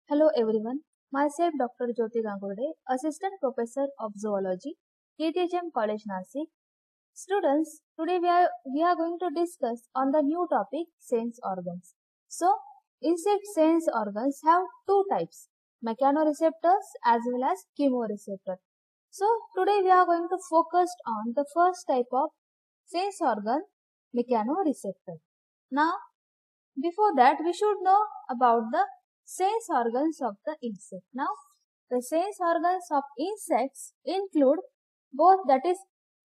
Hello everyone, myself Dr. Jyoti Gangurde, Assistant Professor of Zoology, KTHM College Nasik. Students, today we are going to discuss on the new topic sense organs. So, insect sense organs have two types, mechanoreceptors as well as chemoreceptor. So, today we are going to focus on the first type of sense organ, mechanoreceptor. Now, before that, we should know about the sense organs of the insect. Now, the sense organs of insects include both, that is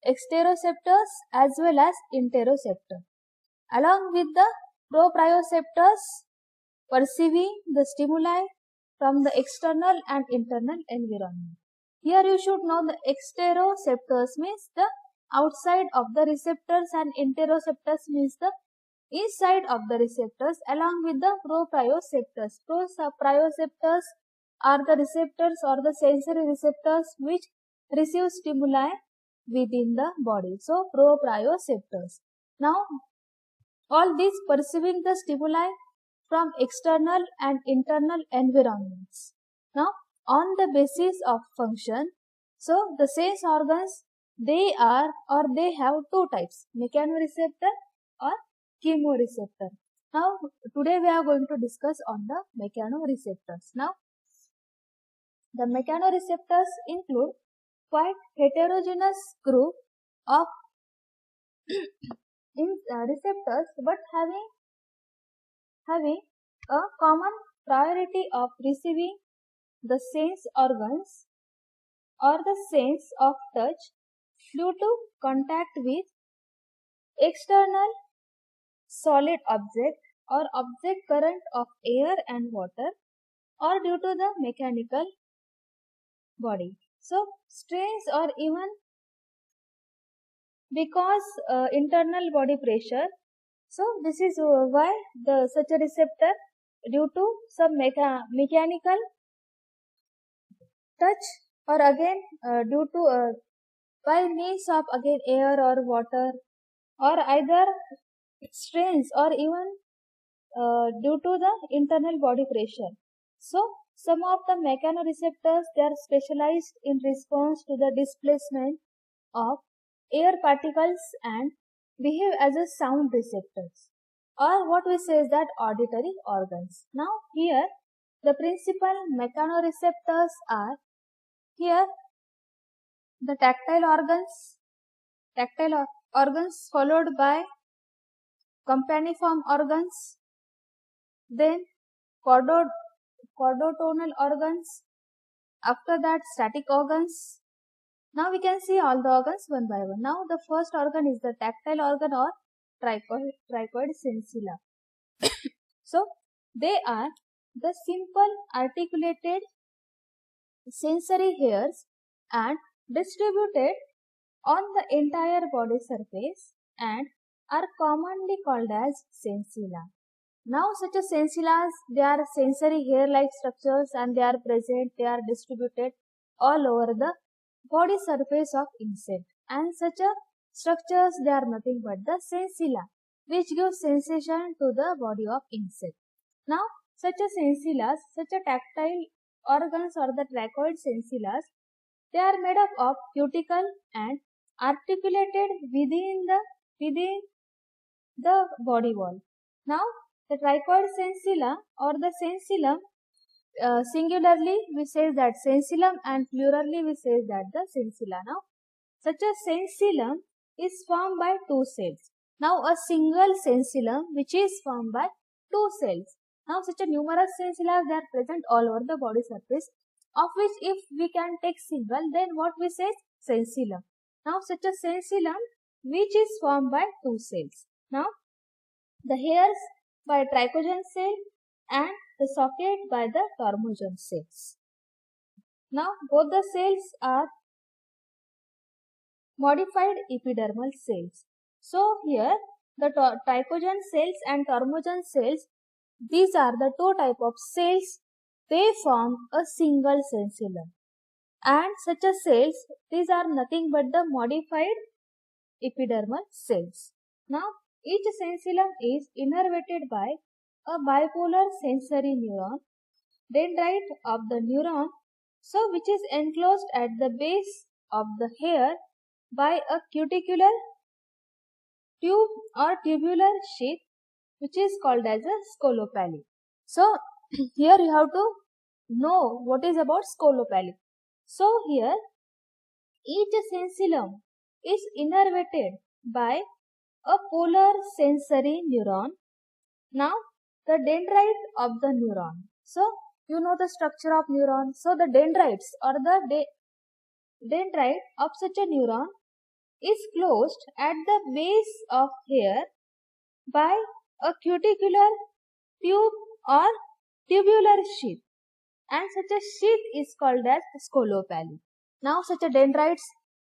exteroceptors as well as interoceptor, along with the proprioceptors perceiving the stimuli from the external and internal environment. Here you should know the exteroceptors means the outside of the receptors and interoceptors means the inside of the receptors, along with the proprioceptors. Proprioceptors are the receptors or the sensory receptors which receive stimuli within the body. So, proprioceptors. Now, all these perceiving the stimuli from external and internal environments. Now, on the basis of function, so the sense organs, they are or they have two types, mechanoreceptor or chemoreceptor. Now, today we are going to discuss on the mechanoreceptors. Now, the mechanoreceptors include quite heterogeneous group of receptors, but having a common priority of receiving the sense organs or the sense of touch due to contact with external solid object or object current of air and water, or due to the mechanical body. So, strains or even because internal body pressure. So, this is why the such a receptor due to some mechanical touch, or again due to by means of again air or water, or either strains or even due to the internal body pressure. So, some of the mechanoreceptors, they are specialized in response to the displacement of air particles and behave as a sound receptors, or what we say is that auditory organs. Now, here the principal mechanoreceptors are here the tactile organs followed by companiform organs, then chordotonal organs, after that static organs. Now we can see all the organs one by one. Now the first organ is the tactile organ or trichoid sensilla. So they are the simple articulated sensory hairs and distributed on the entire body surface and are commonly called as sensilla. Now such a sensillas, they are sensory hair-like structures and they are present, they are distributed all over the body surface of insect, and such a structures, they are nothing but the sensilla which give sensation to the body of insect. Now such a sensillas, such a tactile organs or the trichoid sensillas, they are made up of cuticle and articulated within the body wall. Now the trichoid sensilla or the sensillum, singularly we say that sensillum and plurally we say that the sensilla. Now such a sensillum is formed by two cells. Now a single sensillum which is formed by two cells. Now such a numerous sensilla, they are present all over the body surface, of which if we can take single, then what we say sensillum. Now such a sensillum which is formed by two cells. Now the hairs by trichogen cell and the socket by the tormogen cells. Now both the cells are modified epidermal cells. So here the trichogen cells and tormogen cells, these are the two type of cells, they form a single sensillum, and such a cells, these are nothing but the modified epidermal cells. Now each sensillum is innervated by a bipolar sensory neuron dendrite of the neuron, so which is enclosed at the base of the hair by a cuticular tube or tubular sheath, which is called as a scolopally. So here you have to know what is about scolopally. So here each sensillum is innervated by a polar sensory neuron. Now the dendrite of the neuron. So you know the structure of neuron. So the dendrites or the dendrite of such a neuron is closed at the base of hair by a cuticular tube or tubular sheath, and such a sheath is called as scolopally. Now such a dendrites,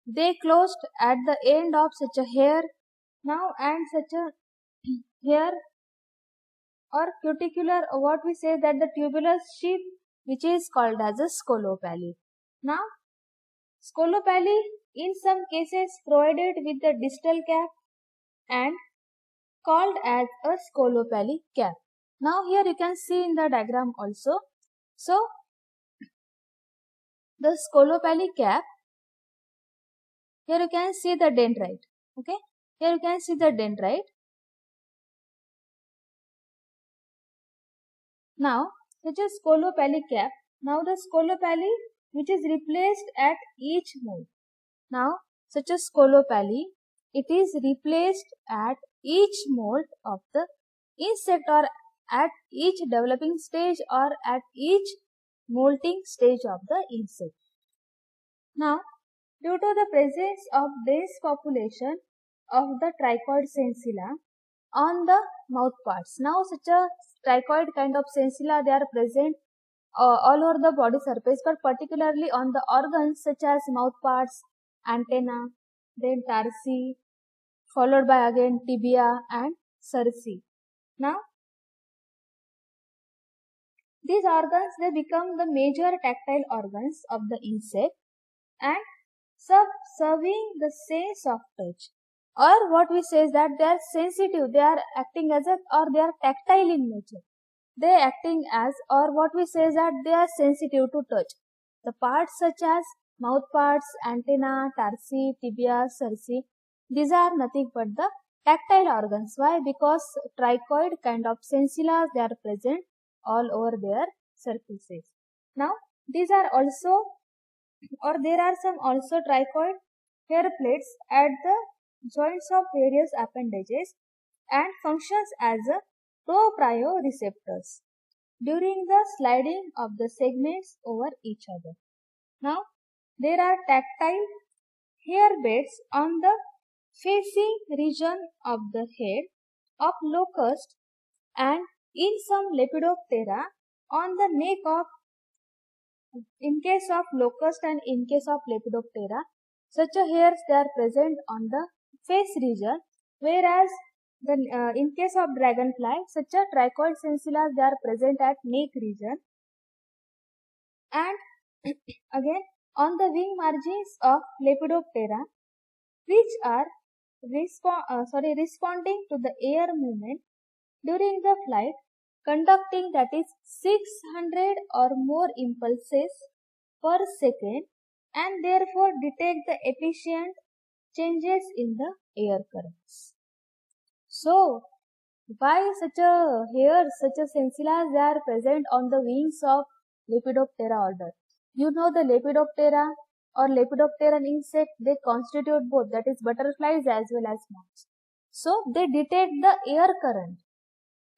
they closed at the end of such a hair now, and such a hair or cuticular, what we say that the tubular sheath, which is called as a scolopally. Now scolopally in some cases provided with the distal cap and called as a scolopally cap. Now here you can see in the diagram also. So the scolopally cap, here you can see the dendrite. Okay, here you can see the dendrite. Now such a scolopally cap. Now the scolopally which is replaced at each mold. Now such a scolopally, it is replaced at each mold of the insect, or at each developing stage, or at each molting stage of the insect. Now due to the presence of dense population of the trichoid sensilla on the mouth parts. Now such a trichoid kind of sensilla, they are present all over the body surface, but particularly on the organs such as mouth parts, antenna, then tarsi, followed by again tibia and cerci. Now these organs, they become the major tactile organs of the insect and serving the sense of touch, or what we say is that they are sensitive, they are acting as a, or they are tactile in nature. They are acting as, or what we say is that they are sensitive to touch. The parts such as mouth parts, antenna, tarsi, tibia, cerci, these are nothing but the tactile organs. Why? Because trichoid kind of sensilla, they are present all over their surfaces. Now these are also, or there are some also trichoid hair plates at the joints of various appendages and functions as a proprioceptors during the sliding of the segments over each other. Now there are tactile hair beds on the facing region of the head of locust, and in some Lepidoptera on the neck of, in case of locust and in case of Lepidoptera, such a hairs they are present on the face region, whereas in case of dragonfly, such a trichoid sensilla, they are present at neck region, and again on the wing margins of Lepidoptera, which are responding to the air movement during the flight, conducting that is 600 or more impulses per second, and therefore detect the efficient changes in the air currents. So why such a hair, such a sensilla, they are present on the wings of Lepidoptera order? You know the Lepidoptera or Lepidopteran insect, they constitute both, that is butterflies as well as moths. So they detect the air current,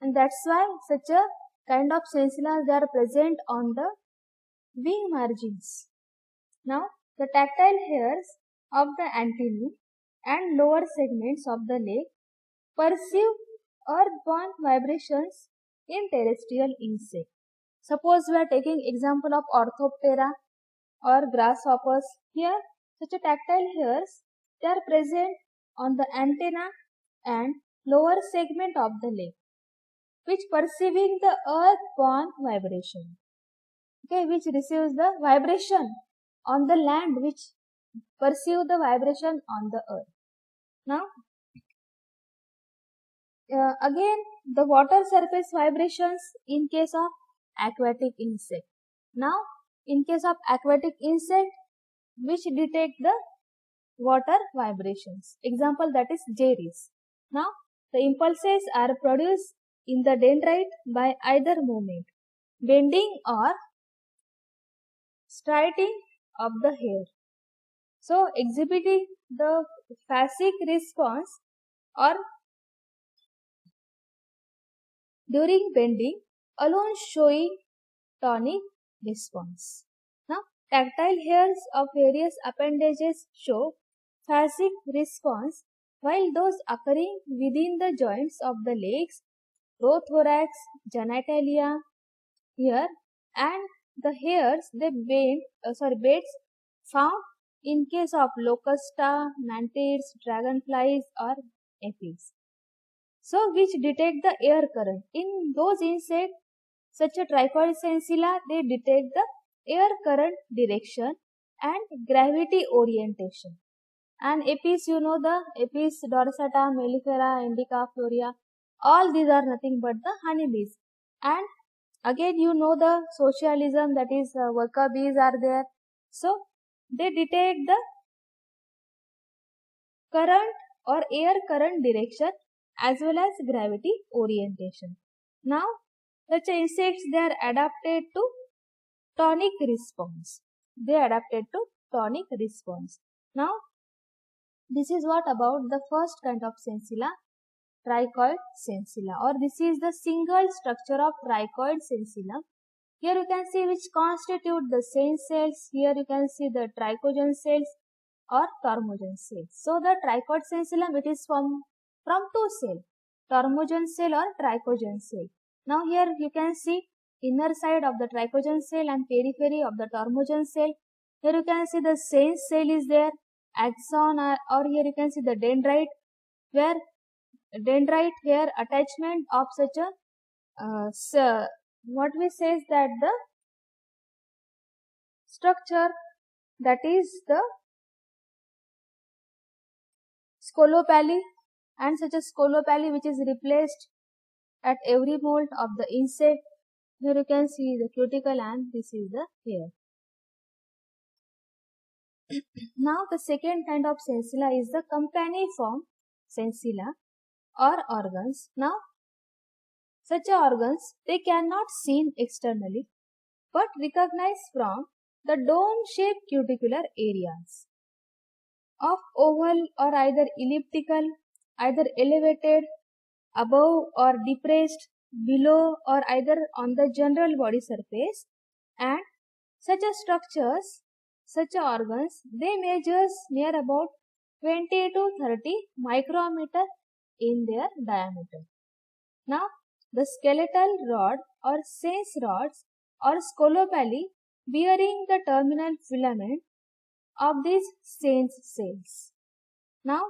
and that's why such a kind of sensilla, they are present on the wing margins. Now the tactile hairs of the antennae and lower segments of the leg perceive earthborne vibrations in terrestrial insect. Suppose we are taking example of Orthoptera or grasshoppers. Here such a tactile hairs, they are present on the antenna and lower segment of the leg, which perceiving the earthborne vibration. Okay, which receives the vibration on the land, which perceive the vibration on the earth. Now again the water surface vibrations in case of aquatic insect. Now, in case of aquatic insect, which detect the water vibrations. Example, that is jerrys. Now, the impulses are produced in the dendrite by either movement, bending or striating of the hair. So, exhibiting the phasic response or during bending alone showing tonic response. Now, tactile hairs of various appendages show phasic response, while those occurring within the joints of the legs, prothorax, genitalia, here, and the hairs they beds found in case of locusta, mantids, dragonflies, or aphids. So, which detect the air current. In those insects, such a tripod sensilla, they detect the air current direction and gravity orientation. And apis, you know the apis dorsata, mellifera, indica, florea, all these are nothing but the honeybees. And again, you know the socialism, that is worker bees are there. So, they detect the current or air current direction as well as gravity orientation. Now, such insects, they are adapted to tonic response. They are adapted to tonic response. Now, this is what about the first kind of sensilla, trichoid sensilla, or this is the single structure of trichoid sensilla. Here you can see which constitute the sense cells. Here you can see the trichogen cells or tormogen cells. So the trichoid sensillum, it is from two cells, tormogen cell or trichogen cell. Now here you can see inner side of the trichogen cell and periphery of the tormogen cell. Here you can see the sense cell is there, axon, or here you can see the dendrite, where dendrite here attachment of such a what we say is that the structure, that is the scolopally, and such a scolopally which is replaced at every mold of the insect. Here you can see the cuticle and this is the hair. Now the second kind of sensilla is the companiform sensilla or organs. Now such organs, they cannot seen externally but recognized from the dome-shaped cuticular areas of oval or either elliptical, either elevated, above or depressed, below or either on the general body surface, and such a structures, such a organs, they measures near about 20 to 30 micrometer in their diameter. Now, the skeletal rod or sense rods or scolopally bearing the terminal filament of these sense cells. Now,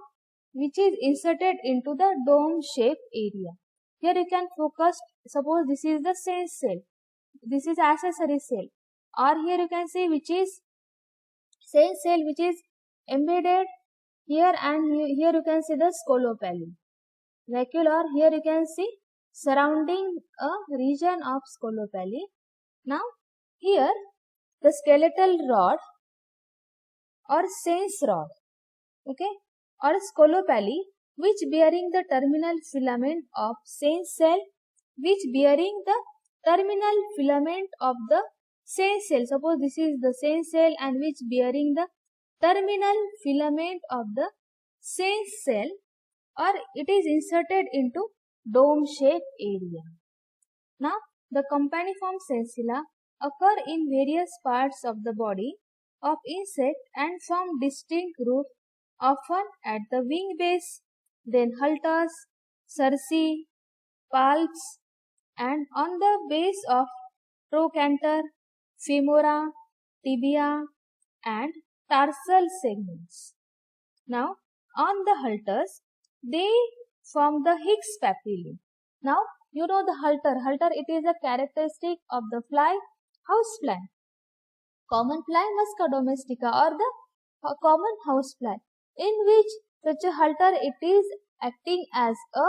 which is inserted into the dome shape area. Here you can focus, suppose this is the sense cell, this is accessory cell, or here you can see which is sense cell which is embedded here, and here you can see the scolopally. Vacuolar, here you can see surrounding a region of scolopally. Now, here the skeletal rod or sense rod, okay, or scolopally, which bearing the terminal filament of sense cell, which bearing the terminal filament of the sense cell. Suppose this is the sense cell and which bearing the terminal filament of the sense cell, or it is inserted into dome shape area. Now, the companiform sensilla occur in various parts of the body of insect and form distinct groups, often at the wing base, then halters, cerci, palps, and on the base of trochanter, femora, tibia, and tarsal segments. Now, on the halters, they form the Higgs papillae. Now, you know the halter. Halter, it is a characteristic of the fly, house fly, common fly Musca domestica, or the common house fly, in which such a halter, it is acting as a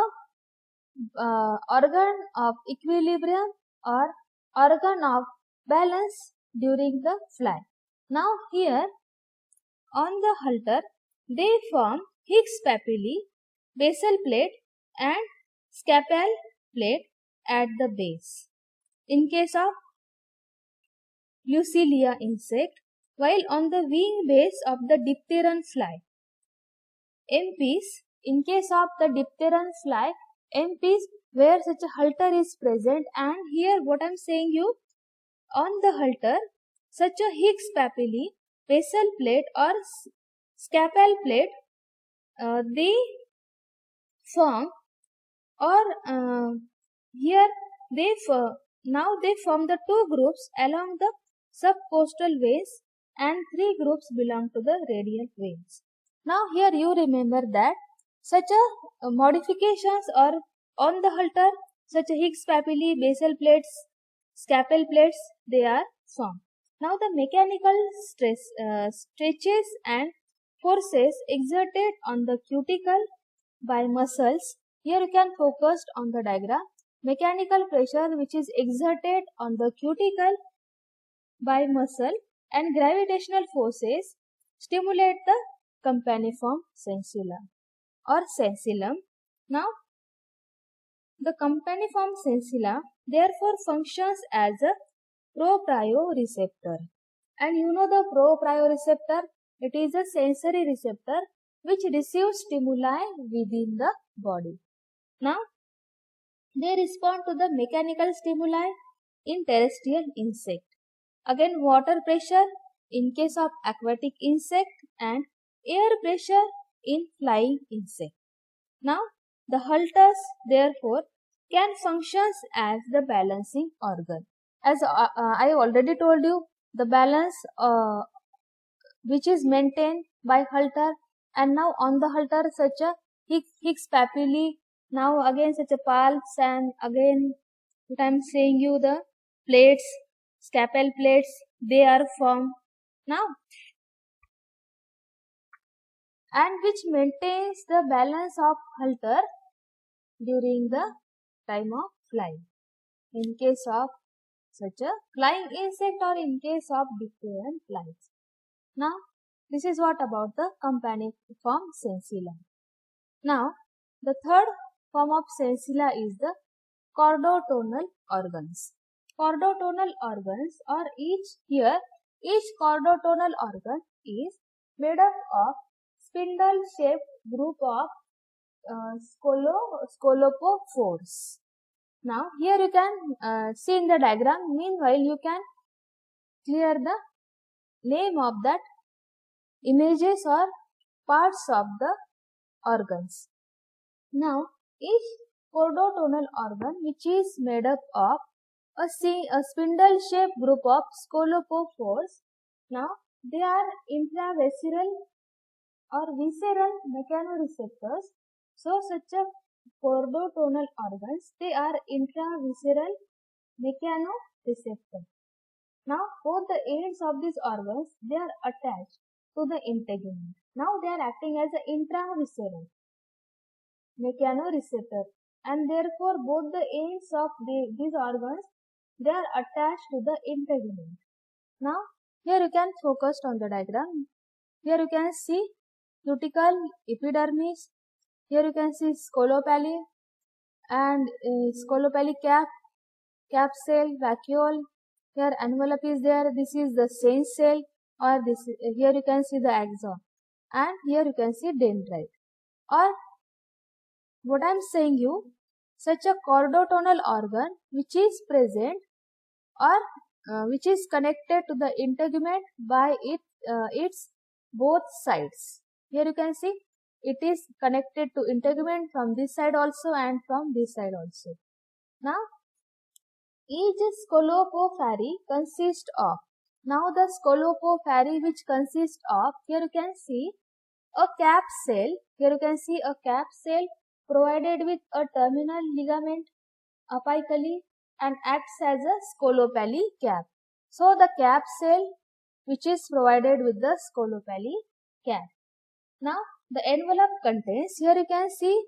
organ of equilibrium or organ of balance during the flight. Now here on the halter, they form Higgs papillae, basal plate and scapal plate at the base. In case of Lucilia insect, while on the wing base of the diphtheron fly, MPs, in case of the diphtheron fly, MPs where such a halter is present, and here what I am saying you, on the halter, such a Higgs papillae, basal plate or scapal plate, they form, or here they now they form the two groups along the subcostal veins and three groups belong to the radial veins. Now here you remember that such a modifications are on the halter, such a Higgs papillae, basal plates, scapal plates, they are formed. Now the mechanical stretches and forces exerted on the cuticle by muscles. Here you can focus on the diagram. Mechanical pressure which is exerted on the cuticle by muscle and gravitational forces stimulate the companiform sensula or sensillum. Now the companiform sensilla therefore functions as a proprioceptor. And you know the proprioceptor, it is a sensory receptor which receives stimuli within the body. Now, they respond to the mechanical stimuli in terrestrial insect. Again, water pressure in case of aquatic insect and air pressure in flying insect. Now, the halters therefore can function as the balancing organ. As I already told you, the balance which is maintained by halter, and now on the halter such a Higgs papillae, now again such a pulse, and again what I am saying you, the plates, scapal plates, they are formed now, and which maintains the balance of halter during the time of flying. In case of such a flying insect or in case of diphtheron flies. Now, this is what about the companiform sensilla. Now, the third form of sensilla is the chordotonal organs. Chordotonal organs are each chordotonal organ is made up of spindle-shaped group of scolopophores. Now, here you can see in the diagram. Meanwhile, you can clear the name of that images or parts of the organs. Now, each chordotonal organ which is made up of a spindle-shaped group of scolopophores. Now, they are intravisceral or visceral mechanoreceptors. So, such a chordotonal organs, they are intravisceral mechanoreceptors. Now, both the ends of these organs, they are attached to the integument. Now, they are acting as an intravisceral mechanoreceptor, and therefore both the ends of these organs, they are attached to the integument. Now, here you can focus on the diagram. Here you can see cuticle, epidermis. Here you can see scolopaly and scolopaly cap cell, vacuole. Here envelope is there. This is the sense cell, or this here you can see the axon, and here you can see dendrite. Or what I am saying you, such a chordotonal organ which is present or which is connected to the integument by its both sides. Here you can see it is connected to integument from this side also and from this side also. Now, each scolopophary consists of, now the scolopophary which consists of, here you can see a cap cell, here you can see a cap cell provided with a terminal ligament apically and acts as a scolopaly cap. So, the cap cell which is provided with the scolopaly cap. Now, the envelope contains, here you can see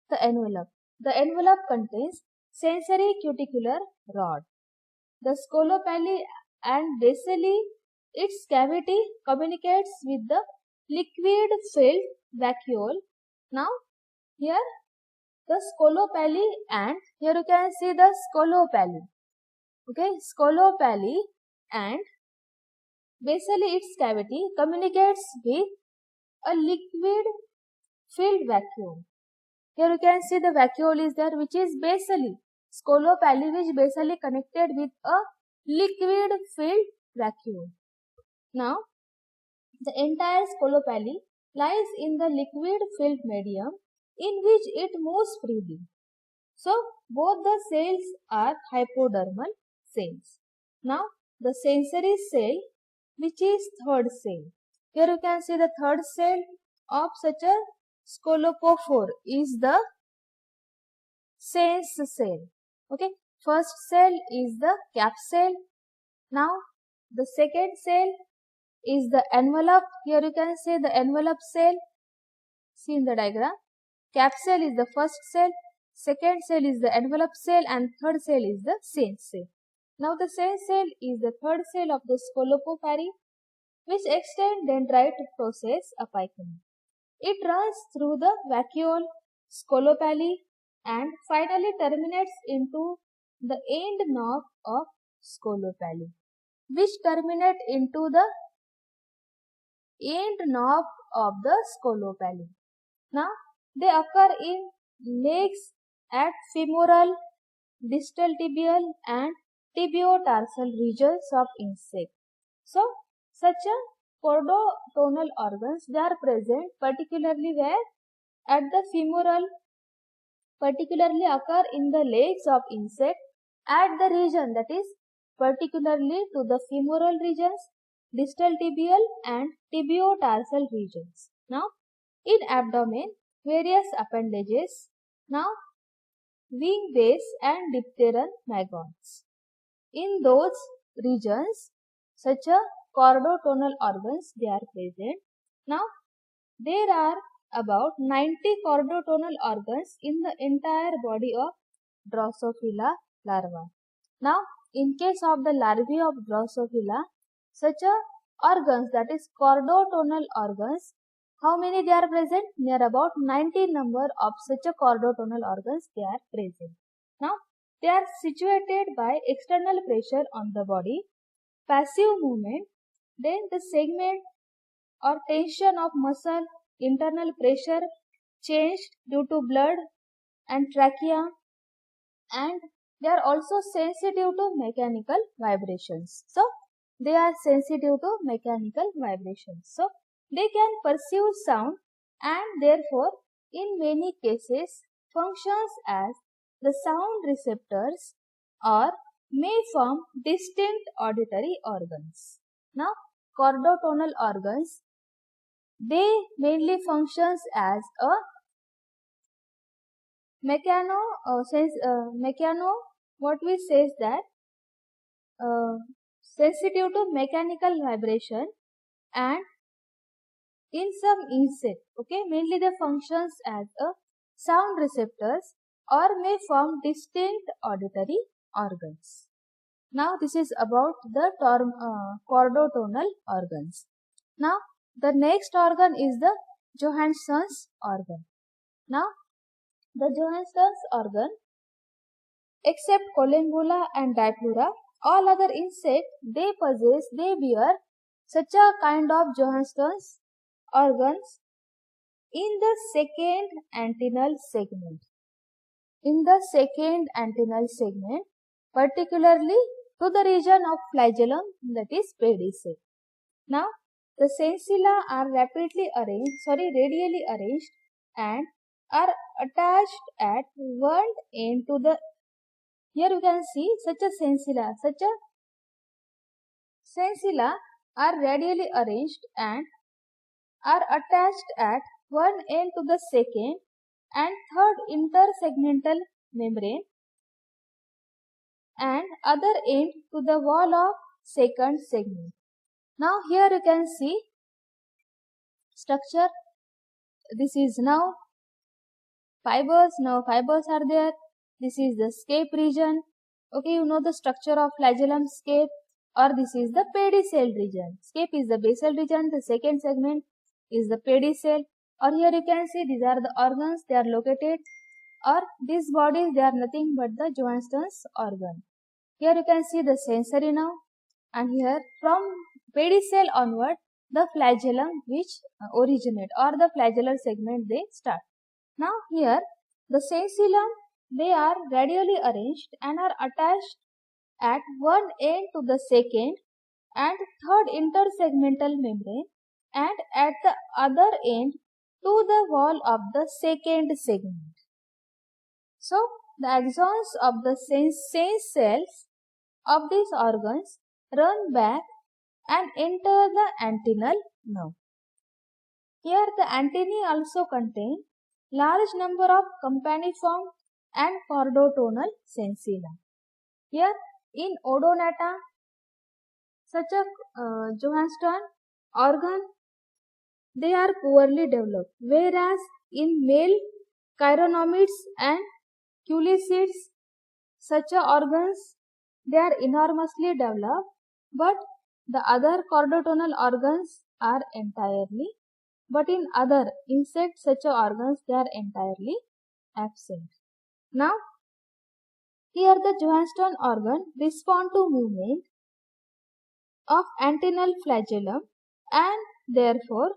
the envelope. The envelope contains sensory cuticular rod. the scolopelli and basally its cavity communicates with the liquid filled vacuole. Now here the scolopelli, and here you can see the scolopelli. Okay, scolopelli and basally its cavity communicates with a liquid filled vacuole. Here you can see the vacuole is there, which is basally scolopelli, which basally connected with a liquid filled vacuole. Now the entire scolopelli lies in the liquid filled medium in which it moves freely. So both the cells are hypodermal cells. Now the sensory cell, which is third cell. Here you can see the third cell of such a scolopophore is the sense cell. Okay, first cell is the cap cell. Now the second cell is the envelope. Here you can see the envelope cell. See in the diagram. Cap cell is the first cell, second cell is the envelope cell, and third cell is the sense cell. Now the sense cell is the third cell of the scolopophyry, which extend dendrite process apically. It runs through the vacuole, scolopelli, and finally terminates into the end knob of scolopelli, which terminate into the end knob of the scolopelli. Now they occur in legs at femoral, distal tibial and tibiotarsal regions of insect. So such a chordotonal organs, they are present particularly where? At the femoral, particularly occur in the legs of insect at the region, that is particularly to the femoral regions, distal tibial and tibiotarsal regions. Now in abdomen, various appendages. Now wing base and dipteran magons. In those regions, such a chordotonal organs, they are present. Now there are about 90 chordotonal organs in the entire body of Drosophila larva. Now in case of the larvae of Drosophila, such a organs, that is chordotonal organs, how many they are present? Near about 90 number of such a chordotonal organs they are present. Now they are situated by external pressure on the body, passive movement, then the segment or tension of muscle, internal pressure changed due to blood and trachea, and they are also sensitive to mechanical vibrations. So they are sensitive to mechanical vibrations. So they can perceive sound and therefore in many cases functions as the sound receptors or may form distinct auditory organs. Now chordotonal organs, they mainly functions as a mechano what we says that sensitive to mechanical vibration, and in some insect, okay, mainly the functions as a sound receptors or may form distinct auditory organs. Now this is about the chordotonal organs. Now the next organ is the Johansson's organ. Now the Johansson's organ, except Collembola and Diplura, all other insects, they bear such a kind of Johansson's organs in the second antennal segment. In the second antennal segment, particularly to the region of flagellum, that is pedicel. Now the sensilla are radially arranged and are attached at one end to the, here you can see such a sensilla are radially arranged and are attached at one end to the second and third intersegmental membrane and other end to the wall of second segment. Now here you can see structure. This is now fibers. Now fibers are there. This is the scape region. Okay, you know the structure of flagellum scape, or this is the pedicel region. Scape is the basal region, the second segment is the pedicel, or here you can see these are the organs, they are located, or these bodies, they are nothing but the Johansson's organ. Here you can see the sensory nerve, and here from pedicel onward the flagellum which originate, or the flagellar segment they start. Now here the sensillum, they are radially arranged and are attached at one end to the second and third intersegmental membrane, and at the other end to the wall of the second segment. So the axons of the sense cells of these organs run back and enter the antennal nerve. Here the antennae also contain large number of companiform and chordotonal sensilla. Here in Odonata, such a Johansson organ, they are poorly developed, whereas in male chironomids and culicids, such a organs, they are enormously developed, but the other chordotonal organs are entirely, but in other insects, such a organs, they are entirely absent. Now here the Johansson organ respond to movement of antennal flagellum, and therefore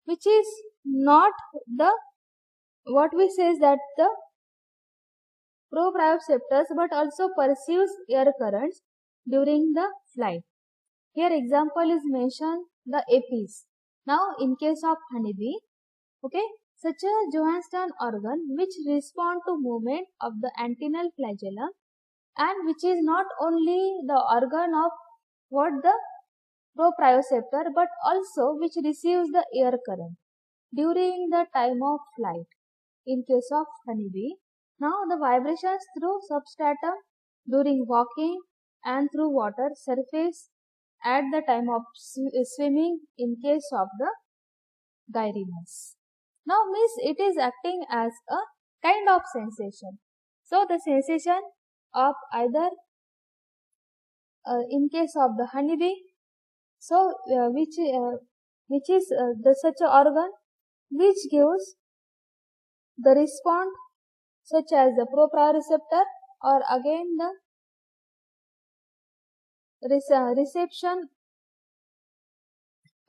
which is not the, what we say is that the proprioceptors, but also perceives air currents during the flight. Here example is mentioned the apis. Now in case of honeybee, okay, such a Johansson organ which respond to movement of the antennal flagellum, and which is not only the organ of what the proprioceptor, but also which receives the air current during the time of flight. In case of honeybee, now the vibrations through substratum during walking and through water surface at the time of swimming in case of the gyrinus. Now means it is acting as a kind of sensation. So the sensation of either in case of the honeybee, so which is the such a organ which gives the response such as the proprioceptor, or again the reception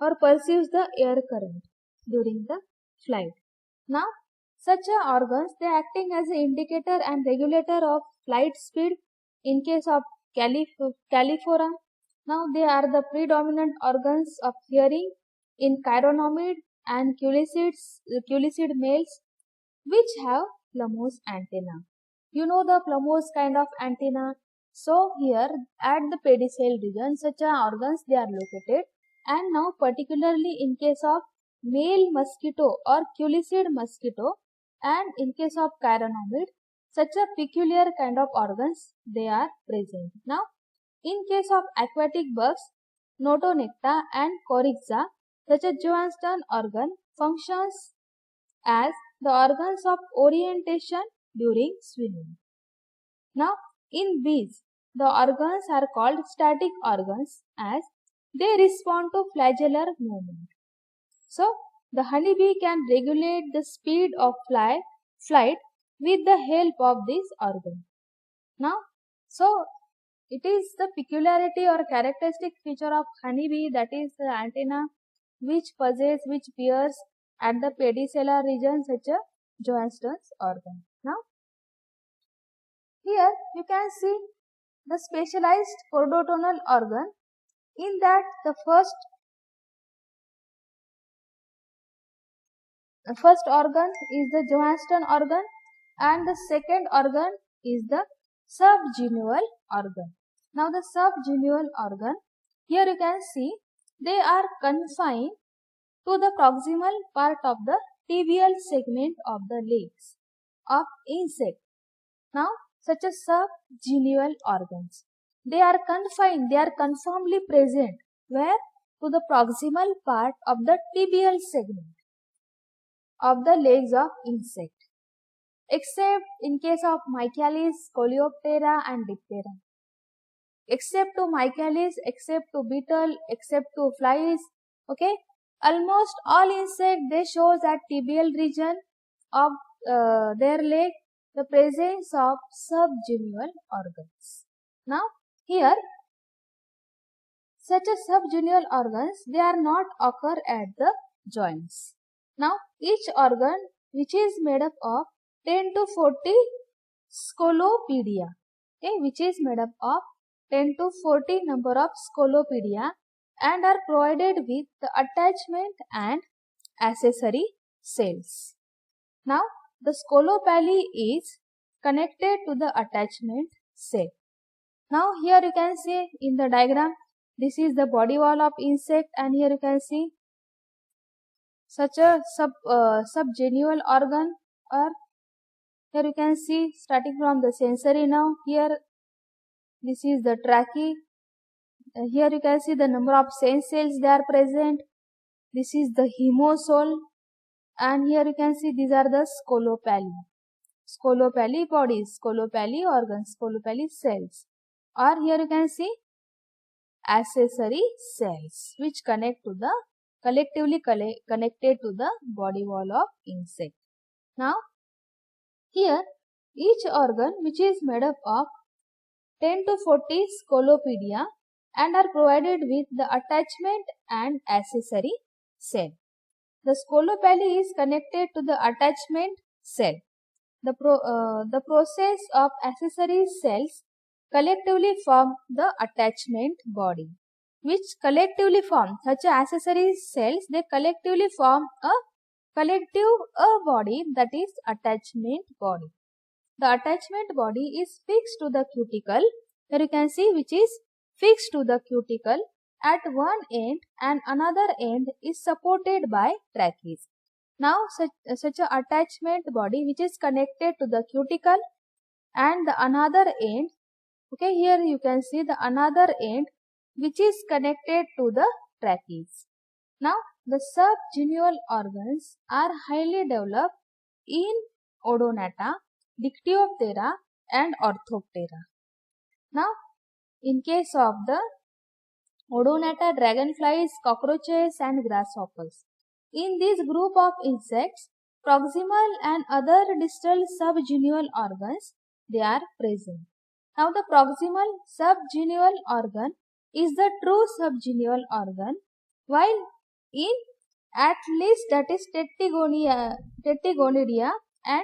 or perceives the air current during the flight. Now such a organs, they acting as an indicator and regulator of flight speed in case of Calliphora. Now they are the predominant organs of hearing in chironomid and culicid males which have plumose antenna. You know the plumose kind of antenna. So here at the pedicel region, such organs they are located, and now particularly in case of male mosquito or culicid mosquito, and in case of chironomid, such a peculiar kind of organs they are present. Now in case of aquatic bugs, Notonecta and Coryxa, such a Johansson organ functions as the organs of orientation during swimming. Now in bees, the organs are called static organs as they respond to flagellar movement. So the honeybee can regulate the speed of flight with the help of this organ. Now, so it is the peculiarity or characteristic feature of honeybee, that is the antenna which appears at the pedicellar region, such a Johansson's organ. Now here you can see the specialized chordotonal organ, in that the first organ is the Johansson organ, and the second organ is the subgenual organ. Now the subgenual organ, here you can see they are confined to the proximal part of the tibial segment of the legs of insect. Now such a subgenual organs, they are confined, they are conformably present where? To the proximal part of the tibial segment of the legs of insect. except in case of Michaelis, Coleoptera and Diptera. Except to Michaelis, except to beetle, except to flies, okay, almost all insects they shows at tibial region of their leg the presence of subgenual organs. Now here such a subgenual organs they are not occur at the joints. Now each organ which is made up of 10 to 40 scolopedia, okay, which is made up of 10 to 40 number of scolopedia and are provided with the attachment and accessory cells. Now the scolopelli is connected to the attachment cell. Now here you can see in the diagram, this is the body wall of insect and here you can see such a subgenual organ, or here you can see starting from the sensory nerve. Here this is the tracheae. Here you can see the number of sense cells they are present. This is the hemosole and here you can see these are the scolopelli. Scolopelli bodies, scolopelli organs, scolopelli cells. Or here you can see accessory cells which connect to the collectively connected to the body wall of insect. Now here each organ which is made up of 10 to 40 scolopedia and are provided with the attachment and accessory cell. The scolopelli is connected to the attachment cell. The process of accessory cells collectively form the attachment body, which collectively form such accessory cells. They collectively form a body, that is attachment body. The attachment body is fixed to the cuticle. Here you can see which is fixed to the cuticle at one end and another end is supported by tracheae. Now such a attachment body which is connected to the cuticle and the another end, okay, here you can see the another end which is connected to the tracheae. Now the subgenual organs are highly developed in Odonata, Dictyoptera and Orthoptera. Now in case of the Odonata, dragonflies, cockroaches and grasshoppers. In this group of insects, proximal and other distal subgenual organs they are present. Now the proximal subgenual organ is the true subgenual organ, while in at least that is Tettigonidia and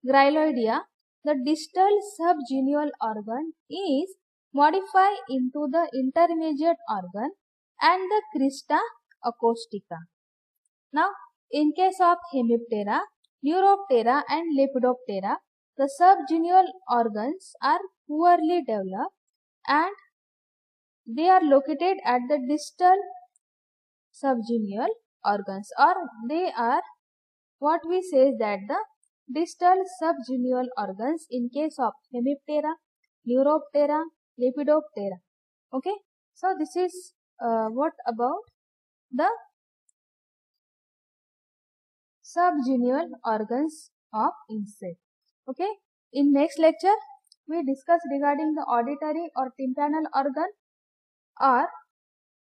Gryloidea, the distal subgenual organ is modified into the intermediate organ and the crista acoustica. Now in case of Hemiptera, Neuroptera and Lepidoptera, the subgenual organs are poorly developed and they are located at the distal subgenual organs, or they are what we say is that the distal subgenual organs in case of Hemiptera, Neuroptera, Lepidoptera. Okay, so this is what about the subgenual organs of insect. Okay, in next lecture we discuss regarding the auditory or tympanal organ, or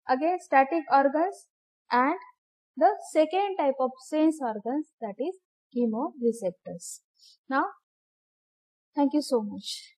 again static organs, and the second type of sense organs, that is chemoreceptors. Now thank you so much.